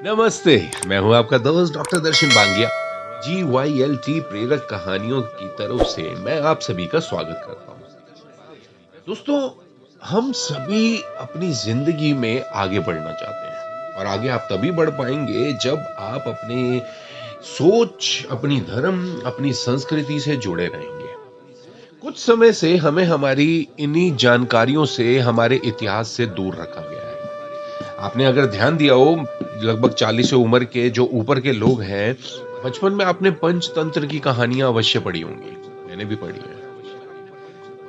नमस्ते। मैं हूं आपका दोस्त डॉक्टर दर्शन बांगिया। GYLT प्रेरक कहानियों की तरफ से मैं आप सभी का स्वागत करता हूं। दोस्तों, हम सभी अपनी जिंदगी में आगे बढ़ना चाहते हैं और आगे आप तभी बढ़ पाएंगे जब आप अपने सोच, अपनी धर्म, अपनी संस्कृति से जुड़े रहेंगे। कुछ समय से हमें हमारी इन्हीं जानकारियों से, हमारे इतिहास से दूर रखा गया है। आपने अगर ध्यान दिया हो, लगभग 40 उम्र के जो ऊपर के लोग हैं, बचपन में आपने पंचतंत्र की कहानियां अवश्य पढ़ी होंगी। मैंने भी पढ़ी है।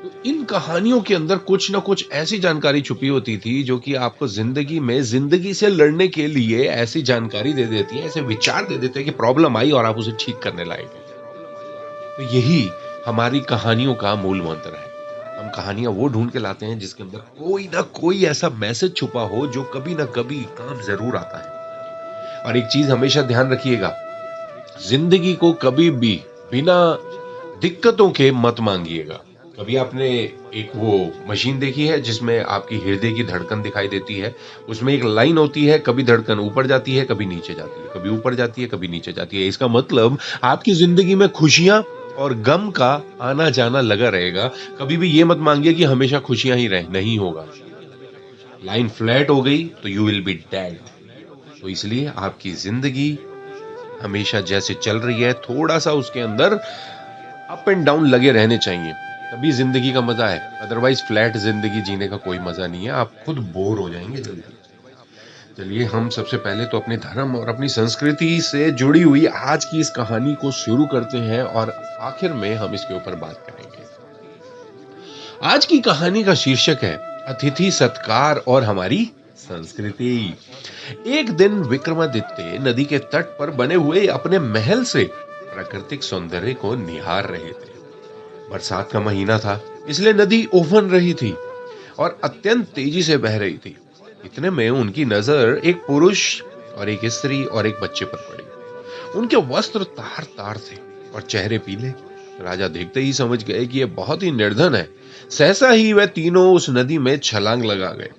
तो इन कहानियों के अंदर कुछ ना कुछ ऐसी जानकारी छुपी होती थी जो कि आपको जिंदगी में जिंदगी से लड़ने के लिए ऐसी जानकारी दे देती है, ऐसे विचार दे देते हैं कि प्रॉब्लम आई और आप उसे ठीक करने लायक हैं। तो यही हमारी कहानियों का मूल मंत्र है। हम कहानियां वो ढूंढ के लाते हैं जिसके अंदर कोई ना कोई ऐसा मैसेज छुपा हो जो कभी ना कभी काम जरूर आता है। और एक चीज हमेशा ध्यान रखिएगा, जिंदगी को कभी भी बिना दिक्कतों के मत मांगिएगा। कभी आपने एक वो मशीन देखी है जिसमें आपकी हृदय की धड़कन दिखाई देती है? उसमें एक लाइन होती है, कभी धड़कन ऊपर जाती है, कभी नीचे जाती है, कभी ऊपर जाती है, कभी नीचे जाती है। इसका मतलब आपकी जिंदगी में खुशियां और गम का आना जाना लगा रहेगा। कभी भी ये मत मांगिए कि हमेशा खुशियां ही रहे, नहीं होगा। लाइन फ्लैट हो गई तो यू विल बी डेड। तो इसलिए आपकी जिंदगी हमेशा जैसे चल रही है, थोड़ा-सा उसके अंदर अप एंड डाउन लगे रहने चाहिए, तभी ज़िंदगी का मज़ा है। अदरवाइज़ फ्लैट ज़िंदगी जीने का कोई मज़ा नहीं है, आप खुद बोर हो जाएँगे जल्दी। चलिए, हम सबसे पहले तो अपने धर्म और अपनी संस्कृति से जुड़ी हुई आज की इस कहानी को शुरू करते हैं और आखिर में हम इसके ऊपर बात करेंगे। आज की कहानी का शीर्षक है अतिथि सत्कार और हमारी संस्कृति। एक दिन विक्रमादित्य नदी के तट पर बने हुए अपने महल से प्राकृतिक सौंदर्य को निहार रहे थे। बरसात का महीना था, इसलिए नदी उफन रही थी और अत्यंत तेजी से बह रही थी। इतने में उनकी नजर एक पुरुष और एक स्त्री और एक बच्चे पर पड़ी। उनके वस्त्र तार तार थे और चेहरे पीले। राजा देखते ही समझ गए कि यह बहुत ही निर्धन है। सहसा ही वह तीनों उस नदी में छलांग लगा गए।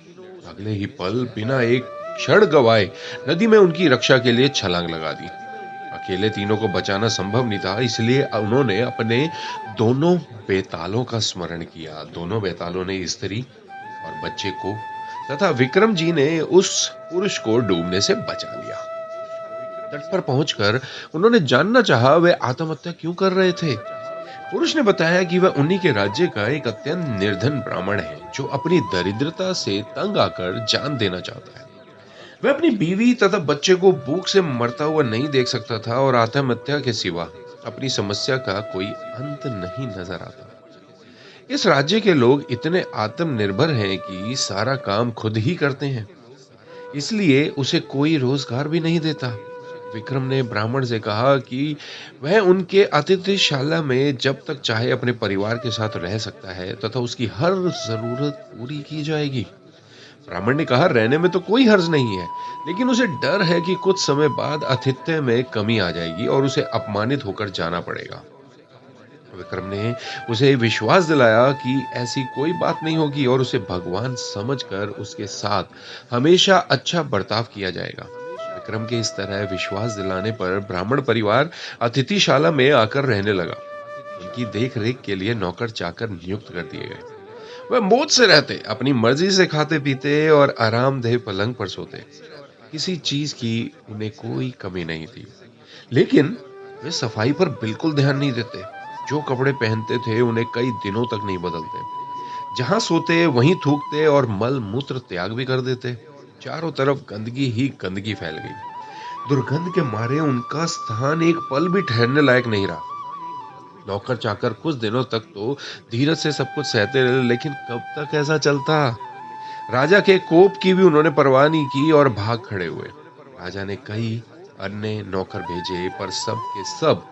अगले ही पल बिना एक क्षण गवाए नदी में उनकी रक्षा के लिए छलांग लगा दी। अकेले तीनों को बचाना संभव नहीं था, इसलिए उन्होंने अपने दोनों बेतालों का स्मरण किया। दोनों बेतालों ने स्त्री और बच्चे को तथा विक्रम जी ने उस पुरुष को डूबने से बचा लिया। तट पर पहुंचकर उन्होंने जानना चाहा वे आत्महत्या क्यों कर रहे थे। पुरुष ने बताया कि वह उन्हीं के राज्य का एक अत्यंत निर्धन ब्राह्मण है जो अपनी दरिद्रता से तंग आकर जान देना चाहता है। वह अपनी बीवी तथा बच्चे को भूख से मरता हुआ नहीं देख सकता था और आत्महत्या के सिवा अपनी समस्या का कोई अंत नहीं नजर आता। इस राज्य के लोग इतने आत्मनिर्भर हैं कि सारा काम खुद ही करते हैं, इसलिए उसे कोई रोजगार भी नहीं देता। विक्रम ने ब्राह्मण से कहा कि वह उनके अतिथिशाला में जब तक चाहे अपने परिवार के साथ रह सकता है तथा उसकी हर जरूरत पूरी की जाएगी। ब्राह्मण ने कहा, रहने में तो कोई हर्ज नहीं है, लेकिन उसे डर है कि कुछ समय बाद आतिथ्य में कमी आ जाएगी और उसे अपमानित होकर जाना पड़ेगा। विक्रम ने उसे विश्वास दिलाया कि ऐसी कोई बात नहीं होगी और उसे भगवान समझकर उसके साथ हमेशा अच्छा बर्ताव किया जाएगा। विक्रम के इस तरह विश्वास दिलाने पर ब्राह्मण परिवार अतिथिशाला में आकर रहने लगा। उनकी देख रेख के लिए नौकर चाकर नियुक्त कर दिए गए। वह मौज से रहते, अपनी मर्जी से खाते पीते और आरामदेह पलंग पर सोते। किसी चीज की उन्हें कोई कमी नहीं थी। लेकिन वे सफाई पर बिल्कुल ध्यान नहीं देते। जो कपड़े पहनते थे उन्हें कई दिनों तक नहीं बदलते। जहां सोते वहीं थूकते और मल मूत्र त्याग भी कर देते। चारों तरफ गंदगी ही गंदगी फैल गई। दुर्गंध के मारे उनका स्थान एक पल भी ठहरने लायक नहीं रहा। नौकर चाकर कुछ दिनों तक तो धीरज से सब कुछ सहते रहे, लेकिन कब तक ऐसा चलता। राजा के कोप की भी उन्होंने परवाह नहीं की और भाग खड़े हुए। राजा ने कई अन्य नौकर भेजे पर सब के सब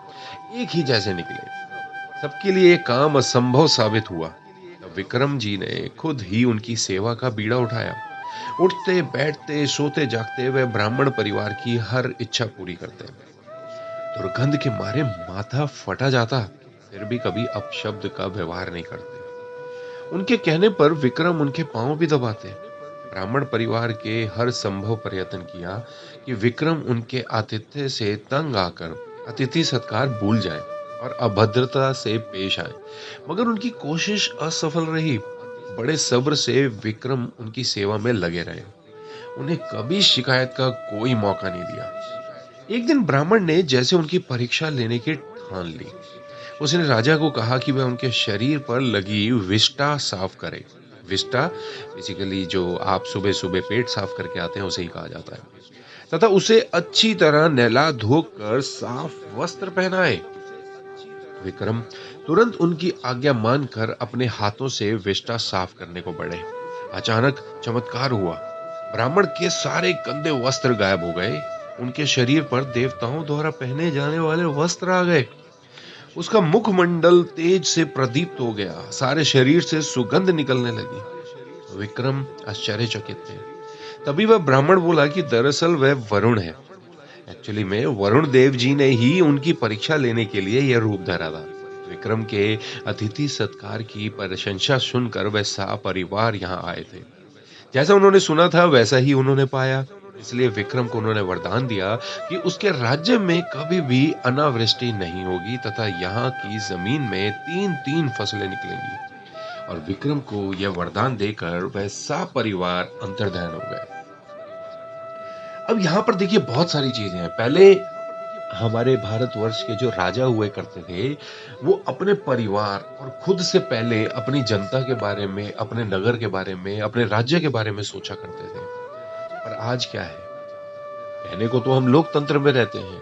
एक ही जैसे निकले। सबके लिए ये काम असंभव साबित हुआ। तब विक्रम जी ने खुद ही उनकी सेवा का बीड़ा उठाया। उठते बैठते सोते जागते वे ब्राह्मण परिवार की हर इच्छा पूरी करते। दुर्गंध के मारे माथा फटा जाता, फिर भी कभी अपशब्द का व्यवहार नहीं करते। उनके कहने पर विक्रम उनके पांव भी दबाते। ब्राह्मण परिवार के हर संभव प्रयत्न किया कि विक्रम उनके आतिथ्य से तंग आकर अतिथि सत्कार भूल जाएं और अभद्रता से पेश आए, मगर उनकी कोशिश असफल रही। बड़े सब्र से विक्रम उनकी सेवा में लगे रहे, उन्हें कभी शिकायत का कोई मौका नहीं दिया। एक दिन ब्राह्मण ने जैसे उनकी परीक्षा लेने की ठान ली। उसने राजा को कहा कि वह उनके शरीर पर लगी विष्ठा साफ करे। विष्ठा बेसिकली जो आप सुबह सुबह पेट साफ करके आते हैं उसे ही कहा जाता है, तथा उसे अच्छी तरह नहला धोकर साफ वस्त्र पहनाए। विक्रम तुरंत उनकी आज्ञा मानकर अपने हाथों से विष्ठा साफ करने को बढ़े। अचानक चमत्कार हुआ, ब्राह्मण के सारे गंदे वस्त्र गायब हो गए। उनके शरीर पर देवताओं द्वारा पहने जाने वाले वस्त्र आ गए। उसका मुखमंडल तेज से प्रदीप्त हो गया, सारे शरीर से सुगंध निकलने लगी। विक्रम आश्चर्यचकित थे। तभी वह ब्राह्मण बोला कि दरअसल वह वरुण है। एक्चुअली में वरुण देव जी ने ही उनकी परीक्षा लेने के लिए यह रूप धरा था। विक्रम के अतिथि सत्कार की प्रशंसा सुनकर वह सपरिवार यहाँ आए थे। जैसा उन्होंने सुना था वैसा ही उन्होंने पाया। इसलिए विक्रम को उन्होंने वरदान दिया कि उसके राज्य में कभी भी अनावृष्टि नहीं होगी तथा यहाँ की जमीन में 3-3 फसलें निकलेंगी। और विक्रम को यह वरदान देकर वह सपरिवार अंतर्धान हो गए। अब यहाँ पर देखिए बहुत सारी चीजें हैं। पहले हमारे भारतवर्ष के जो राजा हुए करते थे, वो अपने परिवार और खुद से पहले अपनी जनता के बारे में, अपने नगर के बारे में, अपने राज्य के बारे में सोचा करते थे। पर आज क्या है? कहने को तो हम लोकतंत्र में रहते हैं,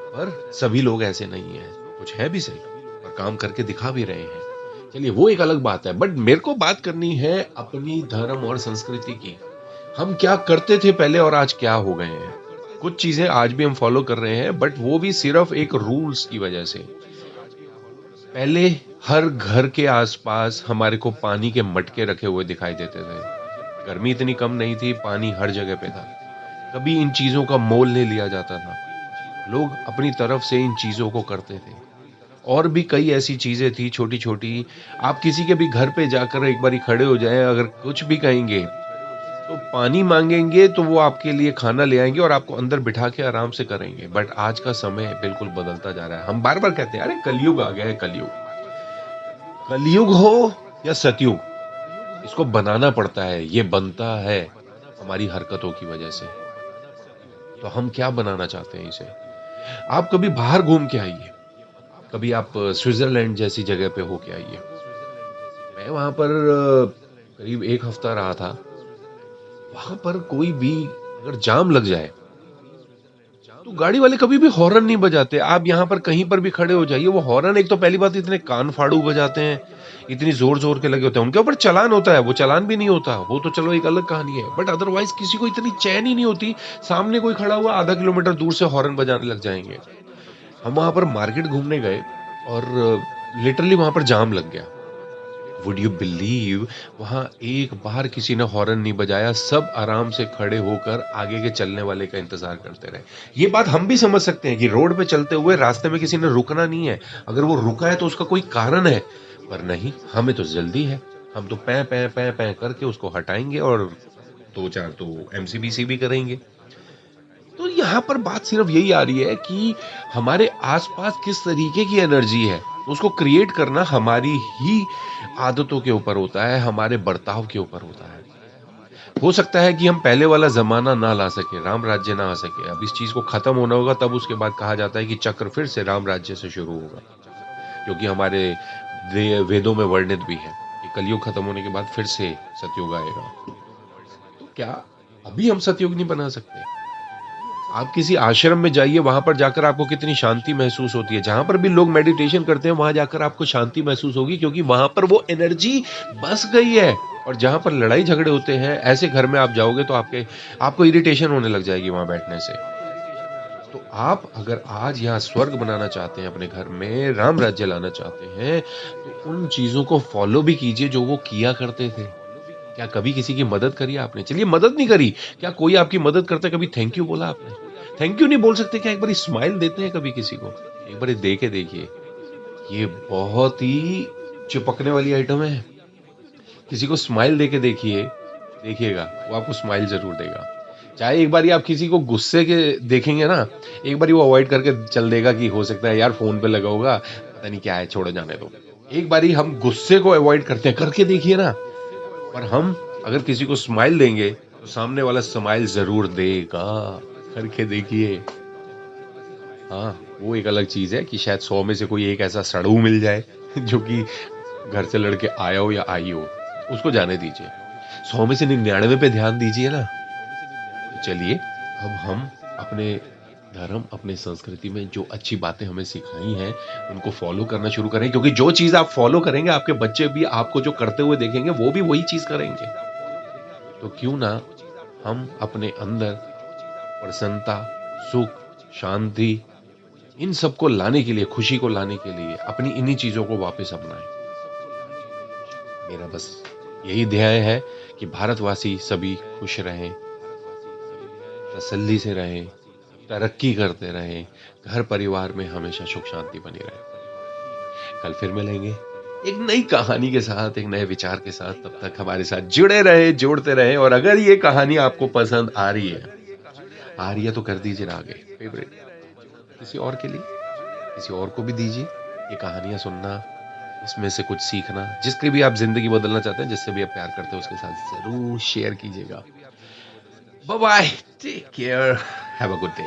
पर सभी लोग ऐसे नहीं हैं। कुछ है भी सही और काम करके दिखा भी रहे हैं। चलिए वो एक अलग बात है, बट मेरे को बात करनी है अपनी धर्म और संस्कृति की। हम क्या करते थे पहले और आज क्या हो गए हैं। कुछ चीजें आज भी हम फॉलो कर रहे हैं, बट वो भी सिर्फ एक रूल्स की वजह से। पहले हर घर के आसपास हमारे को पानी के मटके रखे हुए दिखाई देते थे। गर्मी इतनी कम नहीं थी, पानी हर जगह पे था। कभी इन चीजों का मोल नहीं लिया जाता था। लोग अपनी तरफ से इन चीजों को करते थे। और भी कई ऐसी चीजें थी छोटी छोटी। आप किसी के भी घर पे जाकर एक बारी खड़े हो जाएं, अगर कुछ भी कहेंगे तो पानी मांगेंगे तो वो आपके लिए खाना ले आएंगे और आपको अंदर बिठा के आराम से करेंगे। बट आज का समय बिल्कुल बदलता जा रहा है। हम बार बार कहते हैं अरे कलयुग आ गया है। कलयुग, कलयुग हो या सतयुग, इसको बनाना पड़ता है। ये बनता है हमारी हरकतों की वजह से। तो हम क्या बनाना चाहते हैं इसे? आप कभी बाहर घूम के आइए, कभी आप स्विट्जरलैंड जैसी जगह पे होके आइए। मैं वहां पर करीब 1 हफ्ता रहा था। वहां पर कोई भी अगर जाम लग जाए तो गाड़ी वाले कभी भी हॉर्न नहीं बजाते। आप यहाँ पर कहीं पर भी खड़े हो जाइए, वो हॉर्न एक तो पहली बात इतने कान फाड़ू बजाते हैं, इतनी जोर जोर के लगे होते हैं। उनके ऊपर चालान होता है, वो चालान भी नहीं होता, वो तो चलो एक अलग कहानी है। बट अदरवाइज किसी को इतनी चैन ही नहीं होती। सामने कोई खड़ा हुआ आधा किलोमीटर दूर से हॉर्न बजाने लग जाएंगे। हम वहां पर मार्केट घूमने गए और लिटरली वहां पर जाम लग गया। वुड यू बिलीव, वहां एक बार किसी ने हॉर्न नहीं बजाया। सब आराम से खड़े होकर आगे के चलने वाले का इंतजार करते रहे। ये बात हम भी समझ सकते हैं कि रोड पे चलते हुए रास्ते में किसी ने रुकना नहीं है। अगर वो रुका है तो उसका कोई कारण है, पर नहीं, हमें तो जल्दी है। हम तो पै पै पै पै करके उसको हटाएंगे और 2-4 तो एमसीबीसी भी करेंगे। तो यहाँ पर बात सिर्फ यही आ रही है कि हमारे आसपास किस तरीके की एनर्जी है, उसको क्रिएट करना हमारी ही आदतों के ऊपर होता है, हमारे बर्ताव के ऊपर होता है। हो सकता है कि हम पहले वाला जमाना ना ला सके, राम राज्य ना आ सके। अब इस चीज को खत्म होना होगा, तब उसके बाद कहा जाता है कि चक्र फिर से राम राज्य से शुरू होगा, जो कि हमारे वेदों में वर्णित भी है कि कलयुग खत्म होने के बाद फिर से सतयुग आएगा। तो क्या अभी हम सतयुग नहीं बना सकते? आप किसी आश्रम में जाइए, वहां पर जाकर आपको कितनी शांति महसूस होती है। जहां पर भी लोग मेडिटेशन करते हैं वहां जाकर आपको शांति महसूस होगी, क्योंकि वहां पर वो एनर्जी बस गई है। और जहां पर लड़ाई झगड़े होते हैं, ऐसे घर में आप जाओगे तो आपको इरिटेशन होने लग जाएगी वहां बैठने से। तो आप अगर आज यहाँ स्वर्ग बनाना चाहते हैं, अपने घर में राम राज्य लाना चाहते हैं, तो उन चीजों को फॉलो भी कीजिए जो वो किया करते थे। क्या कभी किसी की मदद करी आपने? चलिए मदद नहीं करी, क्या कोई आपकी मदद करता है? कभी थैंक यू बोला आपने? थैंक यू नहीं बोल सकते क्या एक बारी स्माइल देते हैं कभी किसी को? एक बारी दे के देखिए। ये बहुत ही चिपकने वाली आइटम है। किसी को स्माइल दे के देखिए, देखिएगा, वो आपको स्माइल ज़रूर देगा। चाहे एक बारी आप किसी को गुस्से के देखेंगे ना, एक बारी वो अवॉइड करके चल देगा कि हो सकता है यार फ़ोन पे लगा होगा, पता नहीं क्या है, छोड़ो जाने दो। एक बारी हम गुस्से को अवॉइड करते हैं, करके देखिए ना, और हम अगर किसी को स्माइल देंगे, तो सामने वाला स्माइल ज़रूर देगा। करके देखिए। हाँ, वो एक अलग चीज़ है कि शायद 100 में से कोई एक ऐसा सड़ू मिल जाए जो कि घर से लड़ के आया हो या आई हो, उसको जाने दीजिए। 100 में से 99 पे ध्यान दीजिए ना। तो चलिए, अब हम अपने धर्म, अपने संस्कृति में जो अच्छी बातें हमें सिखाई हैं, उनको फ़ॉलो करना शुरू करें, क्योंकि जो चीज़ आप फ़ॉलो करेंगे, आपके बच्चे भी आपको जो करते हुए देखेंगे, वो भी वही चीज़ करेंगे। तो क्यों ना हम अपने अंदर प्रसन्नता, सुख, शांति, इन सबको लाने के लिए, खुशी को लाने के लिए अपनी इन्हीं चीज़ों को वापस अपनाएँ। मेरा बस यही ध्येय है कि भारतवासी सभी खुश रहें, तसल्ली से रहें, तरक्की करते रहें, घर परिवार में हमेशा सुख शांति बनी रहे। कल फिर मिलेंगे एक नई कहानी के साथ, एक नए विचार के साथ। तब तक हमारे साथ जुड़े रहें, जोड़ते रहें, और अगर ये कहानी आपको पसंद आ रही है तो कर दीजिए ना आगे फेवरेट किसी और के लिए, किसी और को भी दीजिए। ये कहानियाँ सुनना, इसमें से कुछ सीखना, जिसकी भी आप ज़िंदगी बदलना चाहते हैं, जिससे भी आप प्यार करते हैं, उसके साथ ज़रूर शेयर कीजिएगा। Bye bye, take care, have a good day.